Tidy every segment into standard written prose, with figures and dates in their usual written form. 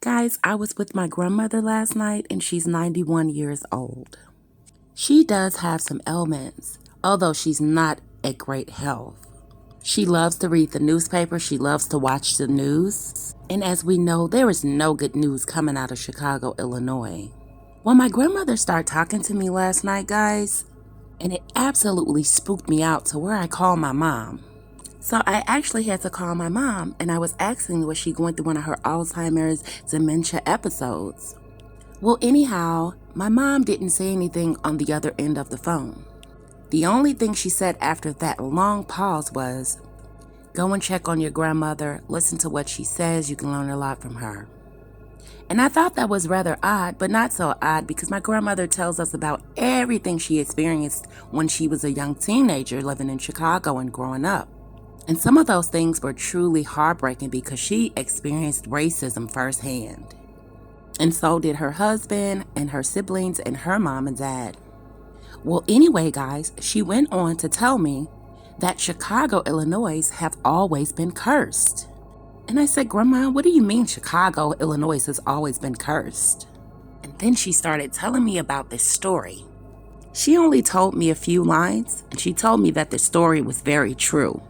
Guys, I was with my grandmother last night and she's 91 years old. She does have some ailments, although she's not at great health. She loves to read the newspaper, she loves to watch the news, and as we know, there is no good news coming out of Chicago, Illinois. Well, my grandmother started talking to me last night, guys, and it absolutely spooked me out to where I called my mom. So I actually had to call my mom, and I was asking was she going through one of her Alzheimer's dementia episodes. Well, anyhow, my mom didn't say anything on the other end of the phone. The only thing she said after that long pause was, "Go and check on your grandmother, listen to what she says, you can learn a lot from her." And I thought that was rather odd, but not so odd because my grandmother tells us about everything she experienced when she was a young teenager living in Chicago and growing up. And some of those things were truly heartbreaking because she experienced racism firsthand. And so did her husband and her siblings and her mom and dad. Well, anyway, guys, she went on to tell me that Chicago, Illinois have always been cursed. And I said, "Grandma, what do you mean Chicago, Illinois has always been cursed?" And then she started telling me about this story. She only told me a few lines, and she told me that the story was very true.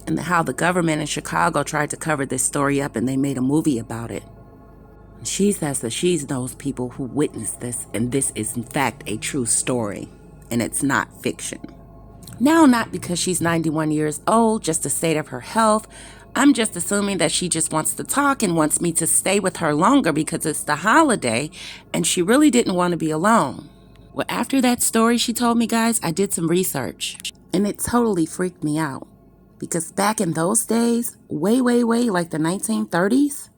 And how the government in Chicago tried to cover this story up and they made a movie about it. And she says that she knows people who witnessed this, and this is in fact a true story, and it's not fiction. Now, not because she's 91 years old, just the state of her health. I'm just assuming that she just wants to talk and wants me to stay with her longer because it's the holiday and she really didn't want to be alone. Well, after that story she told me, guys, I did some research and it totally freaked me out. Because back in those days, way like the 1930s,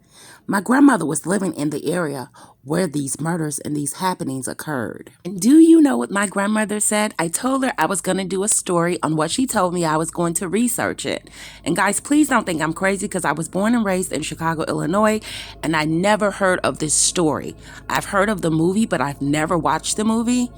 my grandmother was living in the area where these murders and these happenings occurred. And do you know what my grandmother said? I told her I was going to do a story on what she told me. I was going to research it. And guys, please don't think I'm crazy because I was born and raised in Chicago, Illinois, and I never heard of this story. I've heard of the movie, but I've never watched the movie.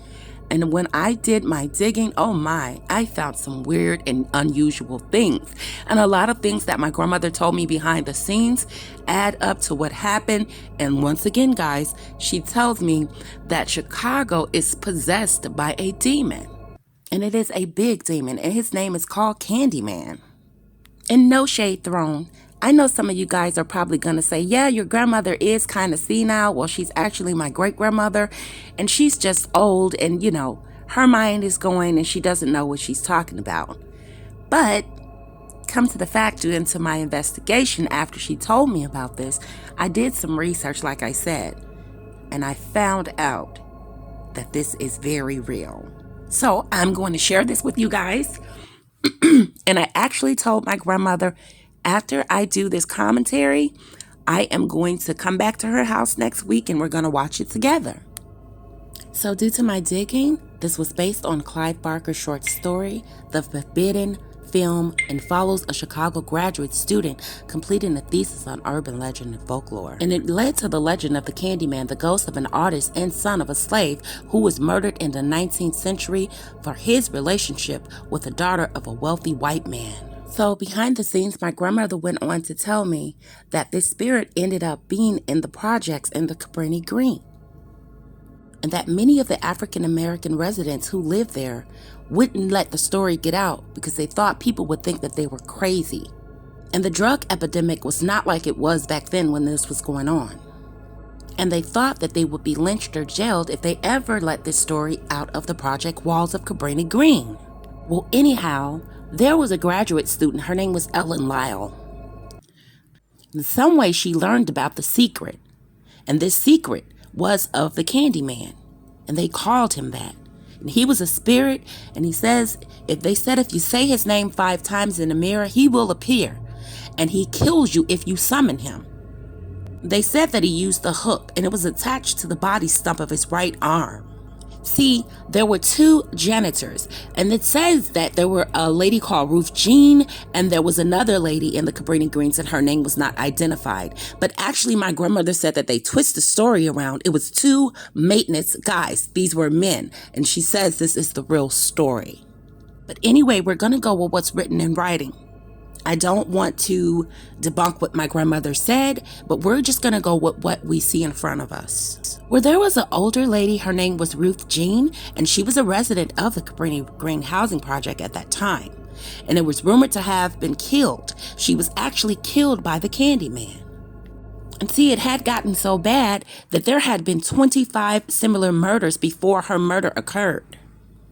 And when I did my digging, oh my, I found some weird and unusual things. And a lot of things that my grandmother told me behind the scenes add up to what happened. And once again, guys, she tells me that Chicago is possessed by a demon. And it is a big demon, and his name is called Candyman. And no shade thrown. I know some of you guys are probably going to say, yeah, your grandmother is kind of senile. Well, she's actually my great-grandmother, and she's just old, and, you know, her mind is going, and she doesn't know what she's talking about. But come to the fact, due into my investigation after she told me about this, I did some research, like I said, and I found out that this is very real. So I'm going to share this with you guys. And I actually told my grandmother, after I do this commentary, I am going to come back to her house next week and we're going to watch it together. So due to my digging, this was based on Clive Barker's short story, The Forbidden Film, and follows a Chicago graduate student completing a thesis on urban legend and folklore. And it led to the legend of the Candyman, the ghost of an artist and son of a slave who was murdered in the 19th century for his relationship with the daughter of a wealthy white man. So behind the scenes, my grandmother went on to tell me that this spirit ended up being in the projects in the Cabrini-Green, and that many of the African American residents who lived there wouldn't let the story get out because they thought people would think that they were crazy. And the drug epidemic was not like it was back then when this was going on. And they thought that they would be lynched or jailed if they ever let this story out of the project walls of Cabrini-Green. Well, anyhow, there was a graduate student, her name was Ellen Lyle. In some way she learned about the secret, and this secret was of the Candyman, and they called him that. And he was a spirit, and he says, if you say his name 5 times in the mirror, he will appear, and he kills you if you summon him. They said that he used a hook, and it was attached to the body stump of his right arm. See, there were 2 janitors, and it says that there were a lady called Ruthie Jean, and there was another lady in the Cabrini-Greens, and her name was not identified. But actually, my grandmother said that they twist the story around. It was 2 maintenance guys. These were men, and she says this is the real story. But anyway, we're going to go with what's written in writing. I don't want to debunk what my grandmother said, but we're just going to go with what we see in front of us. Where there was an older lady, her name was Ruthie Jean, and she was a resident of the Cabrini-Green housing project at that time. And it was rumored to have been killed. She was actually killed by the Candyman. And see, it had gotten so bad that there had been 25 similar murders before her murder occurred.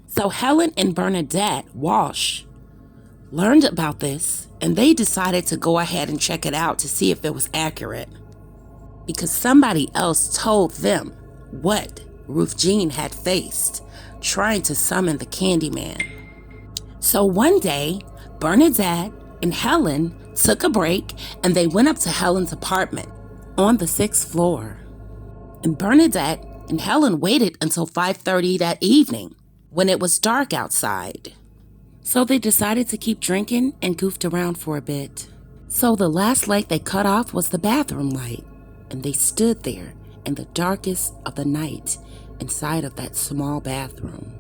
So Helen and Bernadette Walsh learned about this, and they decided to go ahead and check it out to see if it was accurate, because somebody else told them what Ruthie Jean had faced trying to summon the Candyman. So one day, Bernadette and Helen took a break, and they went up to Helen's apartment on the 6th floor. And Bernadette and Helen waited until 5:30 that evening when it was dark outside. So they decided to keep drinking and goofed around for a bit. So the last light they cut off was the bathroom light, and they stood there in the darkest of the night inside of that small bathroom.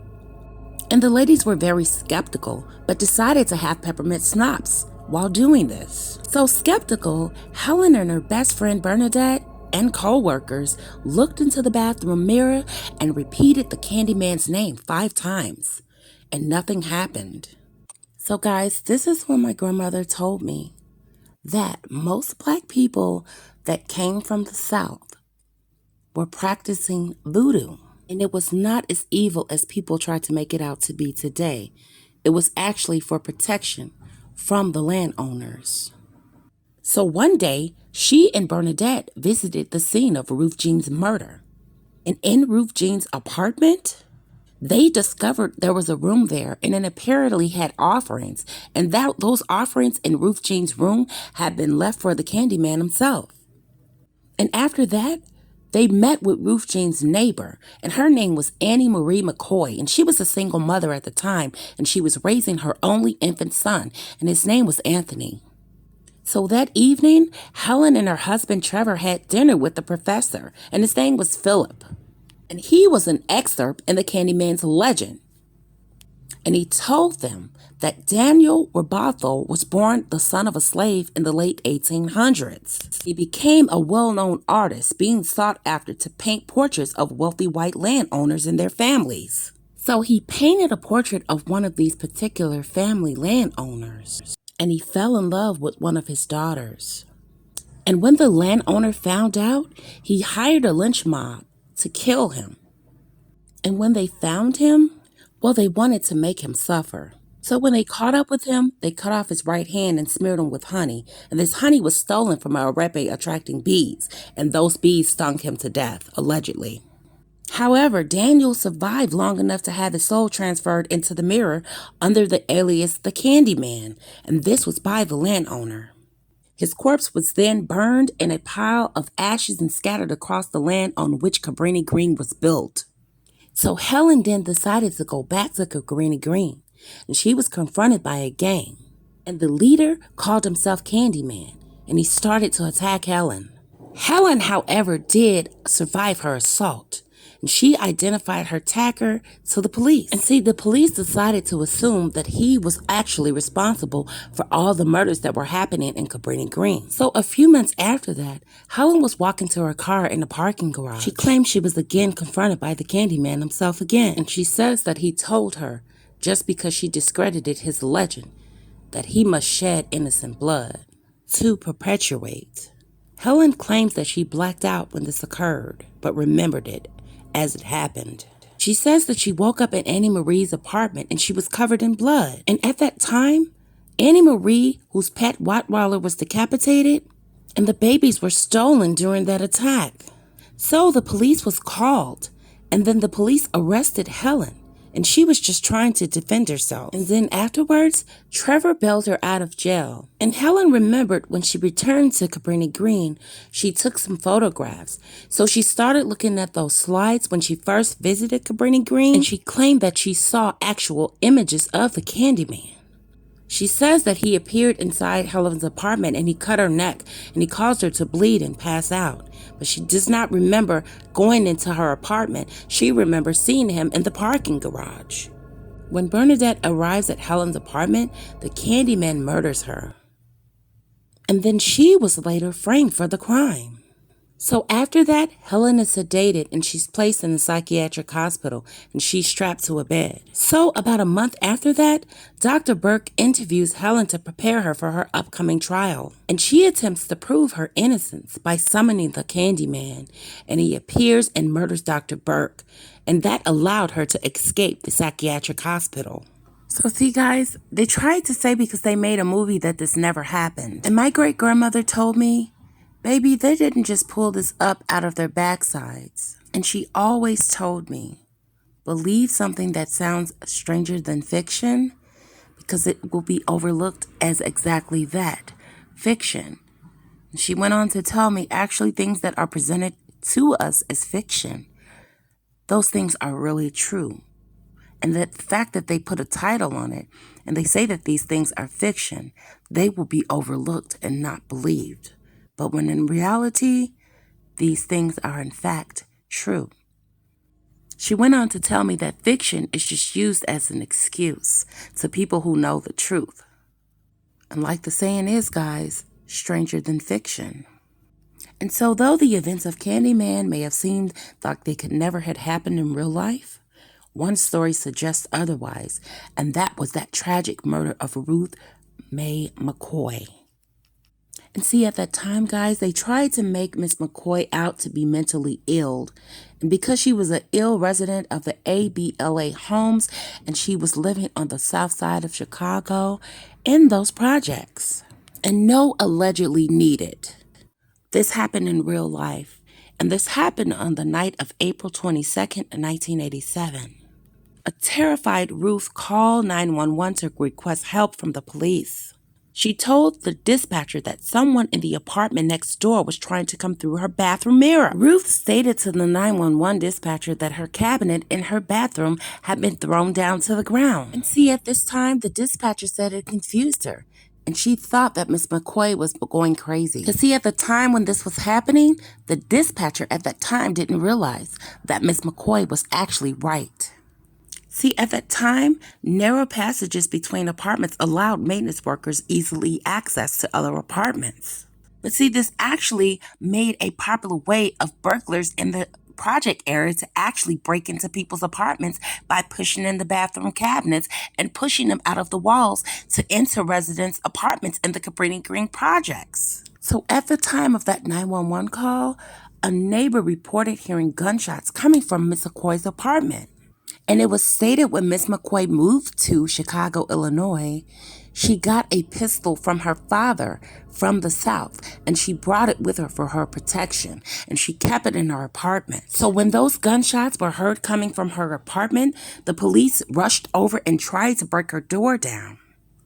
And the ladies were very skeptical, but decided to have peppermint schnapps while doing this. So skeptical, Helen and her best friend Bernadette and co-workers looked into the bathroom mirror and repeated the Candyman's name 5 times. And nothing happened. So guys, this is when my grandmother told me that most Black people that came from the South were practicing voodoo. And it was not as evil as people try to make it out to be today. It was actually for protection from the landowners. So one day, she and Bernadette visited the scene of Ruthie Jean's murder. And in Ruthie Jean's apartment, they discovered there was a room there, and it apparently had offerings, and those offerings in Ruthie Jean's room had been left for the Candyman himself. And after that, they met with Ruthie Jean's neighbor, and her name was Annie Marie McCoy, and she was a single mother at the time, and she was raising her only infant son, and his name was Anthony. So that evening, Helen and her husband Trevor had dinner with the professor, and his name was Philip. And he was an excerpt in the Candyman's legend. And he told them that Daniel Robothel was born the son of a slave in the late 1800s. He became a well-known artist, being sought after to paint portraits of wealthy white landowners and their families. So he painted a portrait of one of these particular family landowners, and he fell in love with one of his daughters. And when the landowner found out, he hired a lynch mob to kill him. And when they found him, well, they wanted to make him suffer. So when they caught up with him, they cut off his right hand and smeared him with honey. And this honey was stolen from a arepe attracting bees, and those bees stung him to death, allegedly. However, Daniel survived long enough to have his soul transferred into the mirror under the alias the Candyman, and this was by the landowner. His corpse was then burned in a pile of ashes and scattered across the land on which Cabrini-Green was built. So Helen then decided to go back to Cabrini-Green, and she was confronted by a gang. And the leader called himself Candyman, and he started to attack Helen. Helen, however, did survive her assault, and she identified her attacker to the police. And see, the police decided to assume that he was actually responsible for all the murders that were happening in Cabrini-Green. So a few months after that, Helen was walking to her car in the parking garage. She claimed she was again confronted by the Candyman himself again. And she says that he told her, just because she discredited his legend, that he must shed innocent blood to perpetuate. Helen claims that she blacked out when this occurred, but remembered it as it happened. She says that she woke up in Annie Marie's apartment and she was covered in blood. And at that time, Annie Marie, whose pet Rottweiler was decapitated, and the babies were stolen during that attack. So the police was called, and then the police arrested Helen, and she was just trying to defend herself. And then afterwards, Trevor bailed her out of jail. And Helen remembered when she returned to Cabrini-Green, she took some photographs. So she started looking at those slides when she first visited Cabrini-Green, and she claimed that she saw actual images of the Candyman. She says that he appeared inside Helen's apartment and he cut her neck and he caused her to bleed and pass out. But she does not remember going into her apartment. She remembers seeing him in the parking garage. When Bernadette arrives at Helen's apartment, the Candyman murders her. and then she was later framed for the crime. So after that, Helen is sedated and she's placed in a psychiatric hospital and she's strapped to a bed. So about a month after that, Dr. Burke interviews Helen to prepare her for her upcoming trial. And she attempts to prove her innocence by summoning the Candyman, and he appears and murders Dr. Burke, and that allowed her to escape the psychiatric hospital. So see guys, they tried to say because they made a movie that this never happened. And my great-grandmother told me, baby, they didn't just pull this up out of their backsides. And she always told me, believe something that sounds stranger than fiction, because it will be overlooked as exactly that, fiction. And she went on to tell me, actually things that are presented to us as fiction, those things are really true. And the fact that they put a title on it and they say that these things are fiction, they will be overlooked and not believed. But when in reality, these things are in fact true. She went on to tell me that fiction is just used as an excuse to people who know the truth. And like the saying is, guys, stranger than fiction. And so though the events of Candyman may have seemed like they could never have happened in real life, one story suggests otherwise, and that was that tragic murder of Ruth Mae McCoy. And see, at that time, guys, they tried to make Miss McCoy out to be mentally ill. And because she was an ill resident of the ABLA homes, and she was living on the south side of Chicago in those projects. And no allegedly needed. This happened in real life. And this happened on the night of April 22nd, 1987. A terrified Ruth called 911 to request help from the police. She told the dispatcher that someone in the apartment next door was trying to come through her bathroom mirror. Ruth stated to the 911 dispatcher that her cabinet in her bathroom had been thrown down to the ground. And see, at this time, the dispatcher said it confused her. And she thought that Miss McCoy was going crazy. Because see, at the time when this was happening, the dispatcher at that time didn't realize that Miss McCoy was actually right. See, at that time, narrow passages between apartments allowed maintenance workers easily access to other apartments. But see, this actually made a popular way of burglars in the project area to actually break into people's apartments by pushing in the bathroom cabinets and pushing them out of the walls to enter residents' apartments in the Cabrini-Green projects. So at the time of that 911 call, a neighbor reported hearing gunshots coming from Miss McCoy's apartment. And it was stated when Miss McCoy moved to Chicago, Illinois, she got a pistol from her father from the South, and she brought it with her for her protection, and she kept it in her apartment. So when those gunshots were heard coming from her apartment, the police rushed over and tried to break her door down.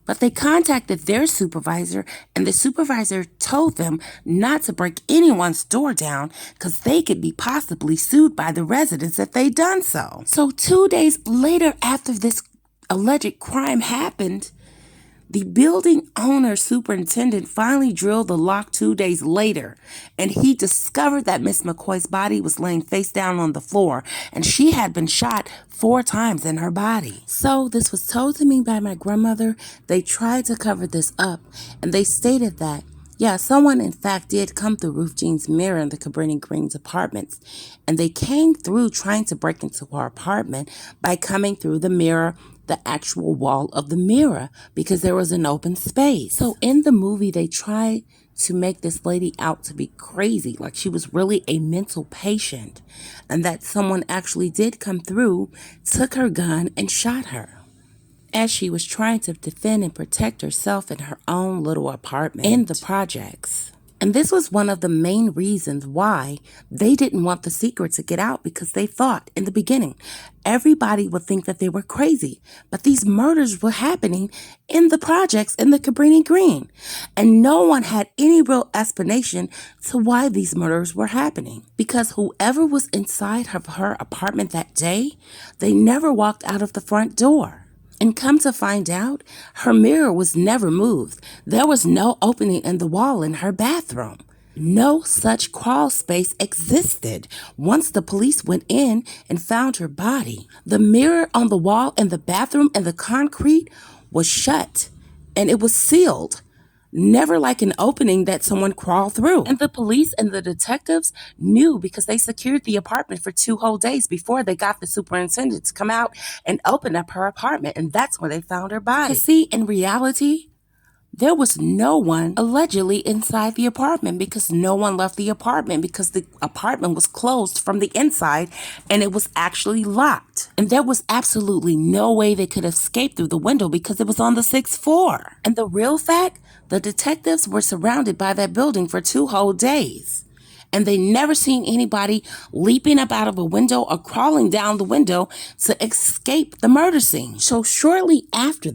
But they contacted their supervisor, and the supervisor told them not to break anyone's door down because they could be possibly sued by the residents if they'd done so. So 2 days later, after this alleged crime happened, the building owner superintendent finally drilled the lock 2 days later, and he discovered that Miss McCoy's body was laying face down on the floor, and she had been shot 4 times in her body. So this was told to me by my grandmother. They tried to cover this up, and they stated that, yeah, someone in fact did come through Ruthie Jean's mirror in the Cabrini-Green's apartments, and they came through trying to break into her apartment by coming through the mirror, the actual wall of the mirror, because there was an open space. So in the movie, they tried to make this lady out to be crazy, like she was really a mental patient, and that someone actually did come through, took her gun, and shot her as she was trying to defend and protect herself in her own little apartment in the projects. And this was one of the main reasons why they didn't want the secret to get out, because they thought in the beginning everybody would think that they were crazy. But these murders were happening in the projects in the Cabrini-Green, and no one had any real explanation to why these murders were happening, because whoever was inside of her apartment that day, they never walked out of the front door. And come to find out, her mirror was never moved. There was no opening in the wall in her bathroom. No such crawl space existed once the police went in and found her body. The mirror on the wall in the bathroom and the concrete was shut, and it was sealed. never like an opening that someone crawled through. And the police and the detectives knew because they secured the apartment for 2 whole days before they got the superintendent to come out and open up her apartment. And that's where they found her body. To see, in reality, there was no one allegedly inside the apartment because no one left the apartment because the apartment was closed from the inside and it was actually locked. And there was absolutely no way they could escape through the window because it was on the 6th floor. And the real fact, the detectives were surrounded by that building for 2 whole days. And they never seen anybody leaping up out of a window or crawling down the window to escape the murder scene. So shortly after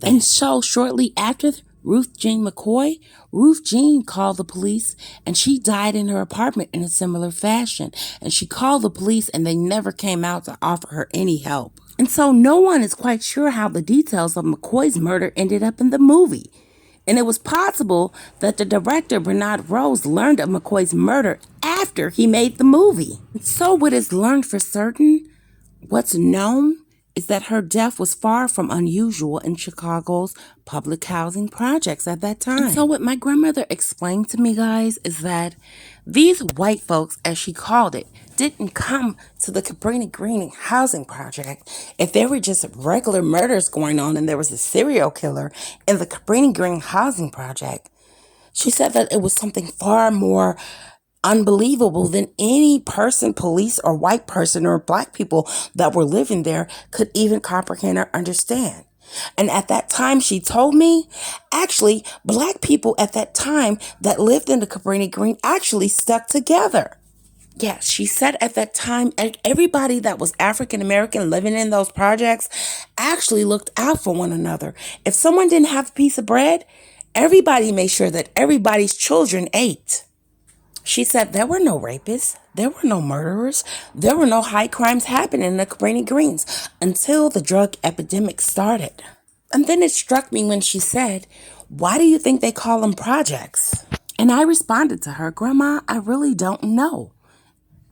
Ruth Jean McCoy, Ruth Jean called the police and she died in her apartment in a similar fashion. And she called the police and they never came out to offer her any help. And so no one is quite sure how the details of McCoy's murder ended up in the movie. And it was possible that the director, Bernard Rose, learned of McCoy's murder after he made the movie. And so what is learned for certain, what's known, is that her death was far from unusual in Chicago's public housing projects at that time. And so what my grandmother explained to me, guys, is that these white folks, as she called it, didn't come to the Cabrini-Green housing project if there were just regular murders going on and there was a serial killer in the Cabrini-Green housing project. She said that it was something far more unbelievable than any person, police or white person or black people that were living there could even comprehend or understand. And at that time, she told me, actually, black people at that time that lived in the Cabrini-Green actually stuck together. Yes, she said at that time, everybody that was African American living in those projects actually looked out for one another. If someone didn't have a piece of bread, everybody made sure that everybody's children ate. She said there were no rapists, there were no murderers, there were no high crimes happening in the Cabrini-Greens until the drug epidemic started. And then it struck me when she said, "Why do you think they call them projects?" And I responded to her, "Grandma, I really don't know.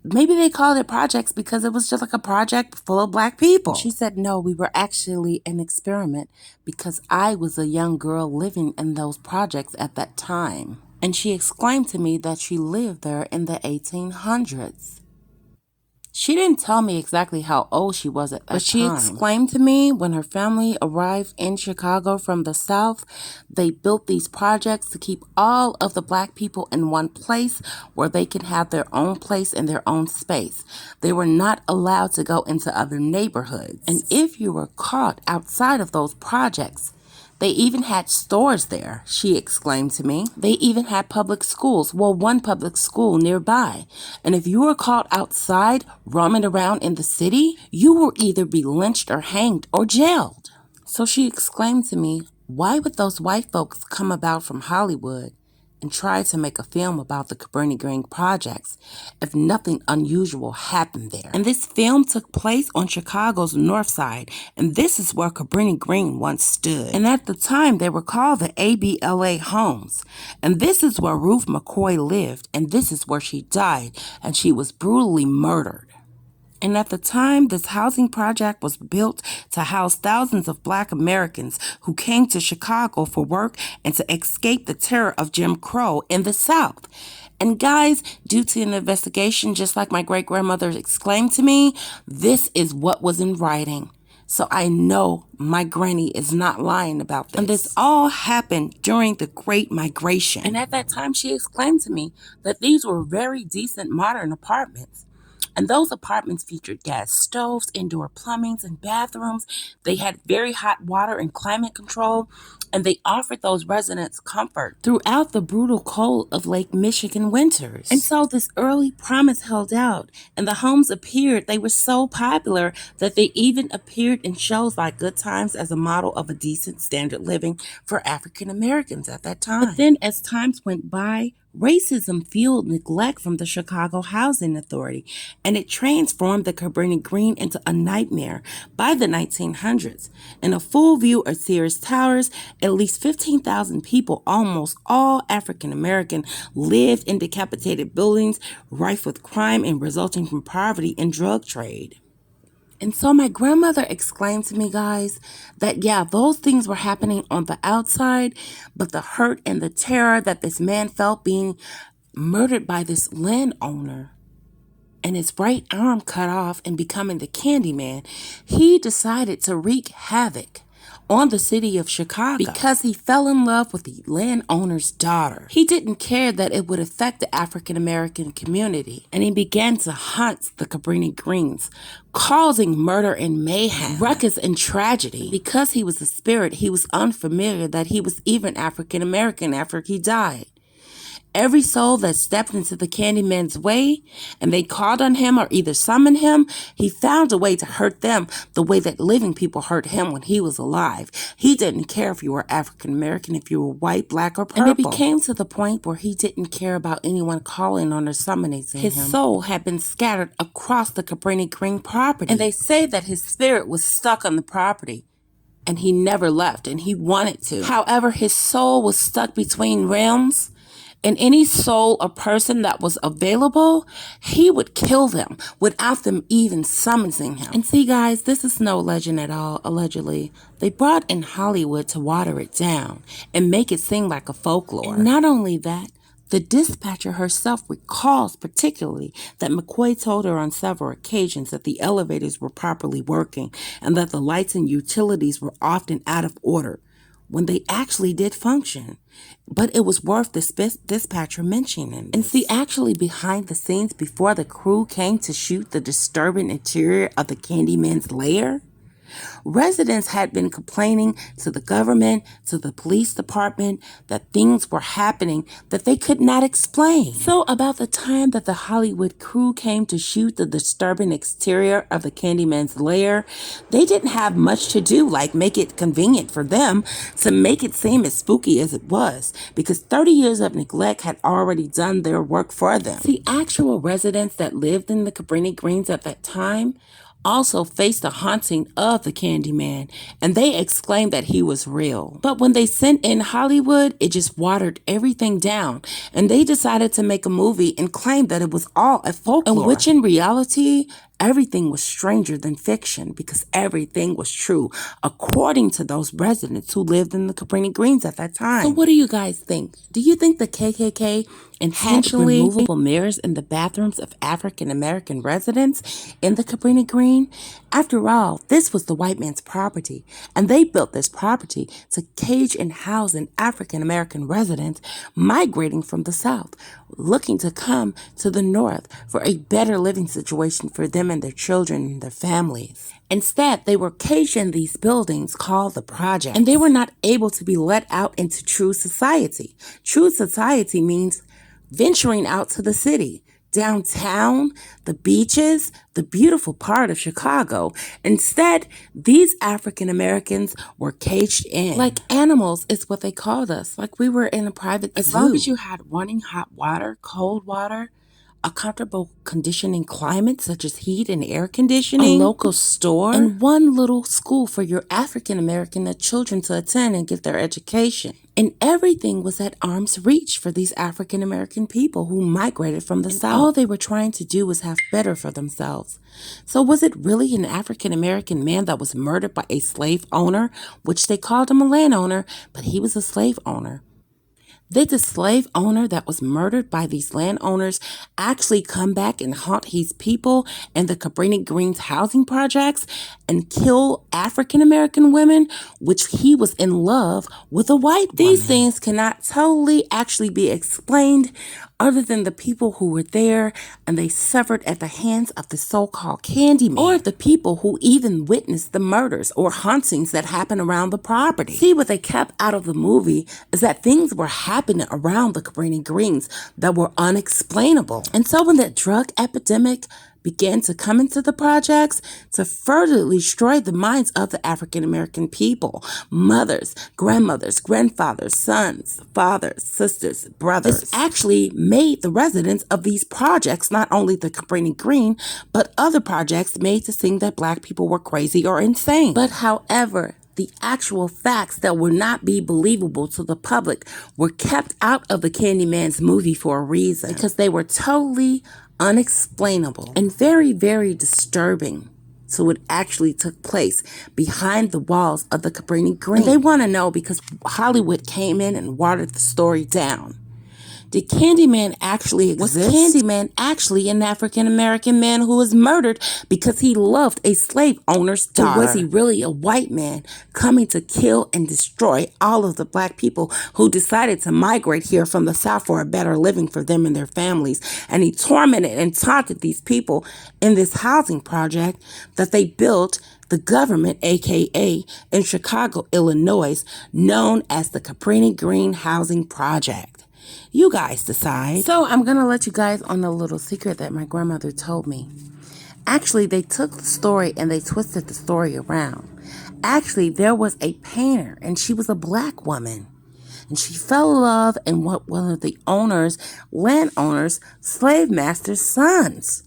Maybe they called it projects because it was just like a project full of black people." She said, "No, we were actually an experiment because I was a young girl living in those projects at that time." And she exclaimed to me that she lived there in the 1800s. She didn't tell me exactly how old she was at that time. But she exclaimed to me when her family arrived in Chicago from the South, they built these projects to keep all of the black people in one place where they can have their own place and their own space. They were not allowed to go into other neighborhoods. And if you were caught outside of those projects, they even had stores there, she exclaimed to me. They even had public schools, well, one public school nearby. And if you were caught outside roaming around in the city, you would either be lynched or hanged or jailed. So she exclaimed to me, why would those white folks come about from Hollywood and try to make a film about the Cabrini-Green projects if nothing unusual happened there? And this film took place on Chicago's north side, and this is where Cabrini-Green once stood. And at the time, they were called the ABLA homes. And this is where Ruth McCoy lived, and this is where she died, and she was brutally murdered. And at the time, this housing project was built to house thousands of black Americans who came to Chicago for work and to escape the terror of Jim Crow in the South. And guys, due to an investigation, just like my great-grandmother exclaimed to me, this is what was in writing. So I know my granny is not lying about this. And this all happened during the Great Migration. And at that time, she exclaimed to me that these were very decent modern apartments. And those apartments featured gas stoves, indoor plumbings, and bathrooms. They had very hot water and climate control, and they offered those residents comfort throughout the brutal cold of Lake Michigan winters. And so this early promise held out, and the homes appeared. They were so popular that they even appeared in shows like Good Times as a model of a decent standard living for African Americans at that time. But then as times went by, racism fueled neglect from the Chicago Housing Authority, and it transformed the Cabrini-Green into a nightmare by the 1900s. In a full view of Sears Towers, at least 15,000 people, almost all African American, lived in decapitated buildings rife with crime and resulting from poverty and drug trade. And so my grandmother exclaimed to me, guys, that yeah, those things were happening on the outside, but the hurt and the terror that this man felt being murdered by this landowner and his right arm cut off and becoming the Candyman, he decided to wreak havoc on the city of Chicago because he fell in love with the landowner's daughter. He didn't care that it would affect the African American community, and he began to haunt the Cabrini-Greens, causing murder and mayhem, ruckus and tragedy. Because he was a spirit, he was unfamiliar that he was even African American after he died. Every soul that stepped into the Candyman's way and they called on him or either summoned him, he found a way to hurt them the way that living people hurt him when he was alive. He didn't care if you were African American, if you were white, black, or purple. And it became to the point where he didn't care about anyone calling on or summoning him. His soul had been scattered across the Cabrini-Green property. And they say that his spirit was stuck on the property. And he never left, and he wanted to. However, his soul was stuck between realms. And any soul or person that was available, he would kill them without them even summoning him. And see, guys, this is no legend at all, allegedly. They brought in Hollywood to water it down and make it seem like a folklore. And not only that, the dispatcher herself recalls particularly that McCoy told her on several occasions that the elevators were properly working and that the lights and utilities were often out of order when they actually did function. But it was worth the dispatcher mentioning. And see, actually behind the scenes before the crew came to shoot the disturbing interior of the Candyman's lair, residents had been complaining to the government, to the police department, that things were happening that they could not explain. So about the time that the Hollywood crew came to shoot the disturbing exterior of the Candyman's lair, they didn't have much to do, like make it convenient for them to make it seem as spooky as it was, because 30 years of neglect had already done their work for them. See, actual residents that lived in the Cabrini-Greens at that time also faced the haunting of the Candyman, and they exclaimed that he was real. But when they sent in Hollywood, it just watered everything down, and they decided to make a movie and claim that it was all a folklore, in which in reality, everything was stranger than fiction because everything was true, according to those residents who lived in the Cabrini-Greens at that time. So what do you guys think? Do you think the KKK intentionally had removable mirrors in the bathrooms of African-American residents in the Cabrini-Green? After all, this was the white man's property, and they built this property to cage and house an African-American resident migrating from the South, looking to come to the North for a better living situation for them and their children and their families. Instead, they were caged in these buildings called the projects, and they were not able to be let out into true society. True society means venturing out to the city, downtown, the beaches, the beautiful part of Chicago. Instead, these African Americans were caged in. Like animals is what they called us. Like we were in a private zoo. As long as you had running hot water, cold water, a comfortable conditioning climate such as heat and air conditioning, a local store, and one little school for your African American children to attend and get their education. And everything was at arm's reach for these African American people who migrated from the South. All they were trying to do was have better for themselves. So was it really an African American man that was murdered by a slave owner, which they called him a landowner, but he was a slave owner? Did the slave owner that was murdered by these landowners actually come back and haunt his people in the Cabrini-Green's housing projects and kill African-American women, which he was in love with a white woman? These things cannot totally actually be explained other than the people who were there and they suffered at the hands of the so-called Candyman, or the people who even witnessed the murders or hauntings that happened around the property. See, what they kept out of the movie is that things were happening around the Cabrini-Greens that were unexplainable. And so when the drug epidemic began to come into the projects to further destroy the minds of the African American people, mothers, grandmothers, grandfathers, sons, fathers, sisters, brothers, this actually made the residents of these projects, not only the Cabrini-Green, but other projects, made to think that black people were crazy or insane. But however, the actual facts that would not be believable to the public were kept out of the Candyman's movie for a reason, because they were totally unexplainable and very, very disturbing to what actually took place behind the walls of the Cabrini-Green. And they want to know because Hollywood came in and watered the story down. Did Candyman actually exist? Was Candyman actually an African-American man who was murdered because he loved a slave owner's daughter? Or was he really a white man coming to kill and destroy all of the black people who decided to migrate here from the South for a better living for them and their families? And he tormented and taunted these people in this housing project that they built, the government, aka in Chicago, Illinois, known as the Cabrini-Green Housing Project. You guys decide. So I'm going to let you guys on a little secret that my grandmother told me. Actually, they took the story and they twisted the story around. Actually, there was a painter and she was a black woman. And she fell in love in one of the landowners, slave master's sons.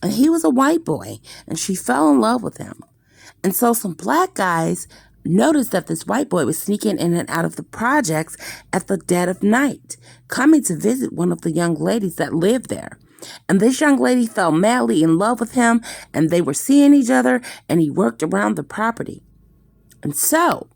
And he was a white boy and she fell in love with him. And so some black guys noticed that this white boy was sneaking in and out of the projects at the dead of night, coming to visit one of the young ladies that lived there. And this young lady fell madly in love with him, and they were seeing each other, and he worked around the property. And so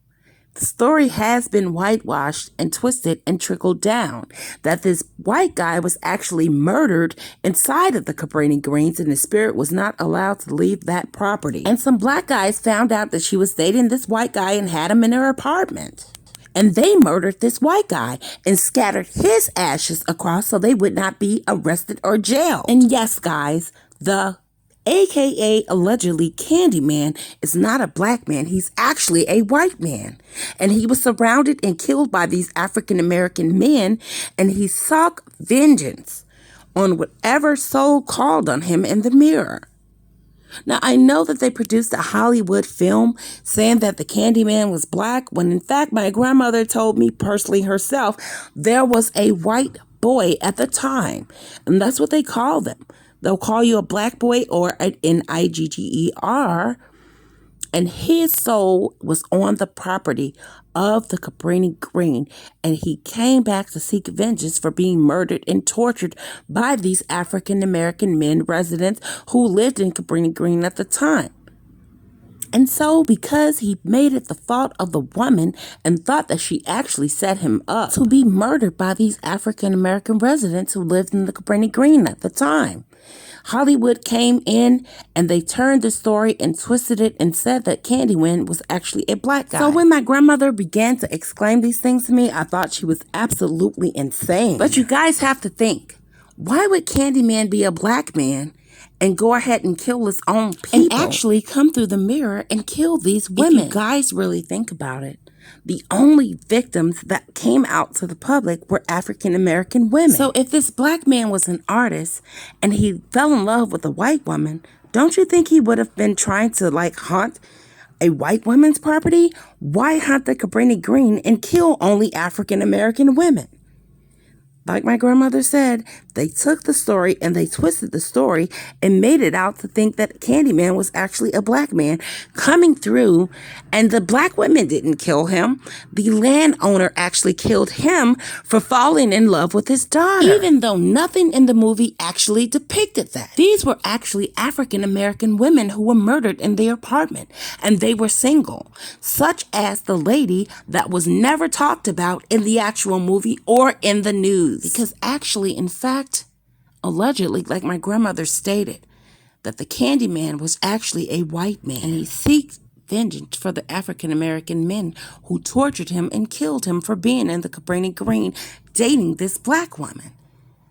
the story has been whitewashed and twisted and trickled down that this white guy was actually murdered inside of the Cabrini-Greens and his spirit was not allowed to leave that property. And some black guys found out that she was dating this white guy and had him in her apartment. And they murdered this white guy and scattered his ashes across so they would not be arrested or jailed. And yes, guys, the aka allegedly Candyman is not a black man. He's actually a white man. And he was surrounded and killed by these African American men. And he sought vengeance on whatever soul called on him in the mirror. Now, I know that they produced a Hollywood film saying that the Candyman was black, when in fact my grandmother told me personally herself there was a white boy at the time. And that's what they call them. They'll call you a black boy or an Nigger, and his soul was on the property of the Cabrini-Green, and he came back to seek vengeance for being murdered and tortured by these African-American men residents who lived in Cabrini-Green at the time. And so, because he made it the fault of the woman and thought that she actually set him up to be murdered by these African-American residents who lived in the Cabrini-Green at the time, Hollywood came in and they turned the story and twisted it and said that Candyman was actually a black guy. So when my grandmother began to exclaim these things to me, I thought she was absolutely insane. But you guys have to think, why would Candyman be a black man and go ahead and kill his own people and actually come through the mirror and kill these women? If you guys really think about it, the only victims that came out to the public were African-American women. So if this black man was an artist and he fell in love with a white woman, don't you think he would have been trying to haunt a white woman's property? Why hunt the Cabrini-Green and kill only African-American women? Like my grandmother said, they took the story and they twisted the story and made it out to think that Candyman was actually a black man coming through, and the black women didn't kill him. The landowner actually killed him for falling in love with his daughter, even though nothing in the movie actually depicted that. These were actually African-American women who were murdered in their apartment, and they were single, such as the lady that was never talked about in the actual movie or in the news. Because actually, in fact, allegedly, like my grandmother stated, that the Candyman was actually a white man, and he seeks vengeance for the African-American men who tortured him and killed him for being in the Cabrini-Green dating this black woman.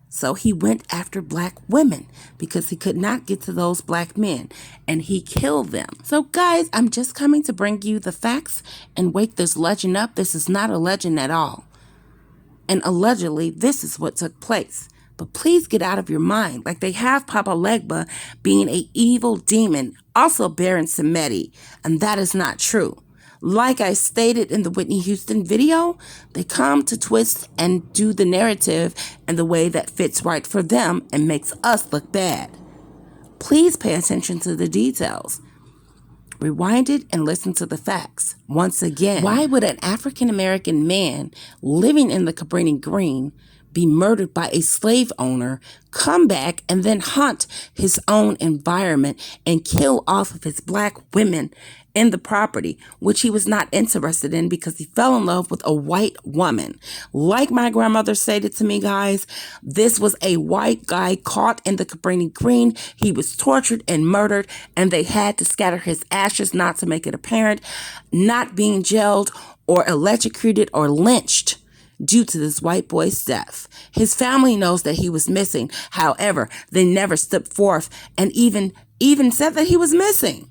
So he went after black women because he could not get to those black men, and he killed them. So guys, I'm just coming to bring you the facts and wake this legend up. This is not a legend at all. And allegedly, this is what took place. But please get out of your mind. Like they have Papa Legba being an evil demon, also bearing Semitic, and that is not true. Like I stated in the Whitney Houston video, they come to twist and do the narrative in the way that fits right for them and makes us look bad. Please pay attention to the details. Rewind it and listen to the facts. Once again, why would an African-American man living in the Cabrini-Green be murdered by a slave owner, come back and then haunt his own environment and kill off of his black women in the property, which he was not interested in because he fell in love with a white woman. Like my grandmother stated to me, guys, this was a white guy caught in the Cabrini-Green. He was tortured and murdered, and they had to scatter his ashes not to make it apparent, not being jailed or electrocuted or lynched due to this white boy's death. His family knows that he was missing. However, they never stepped forth and even said that he was missing.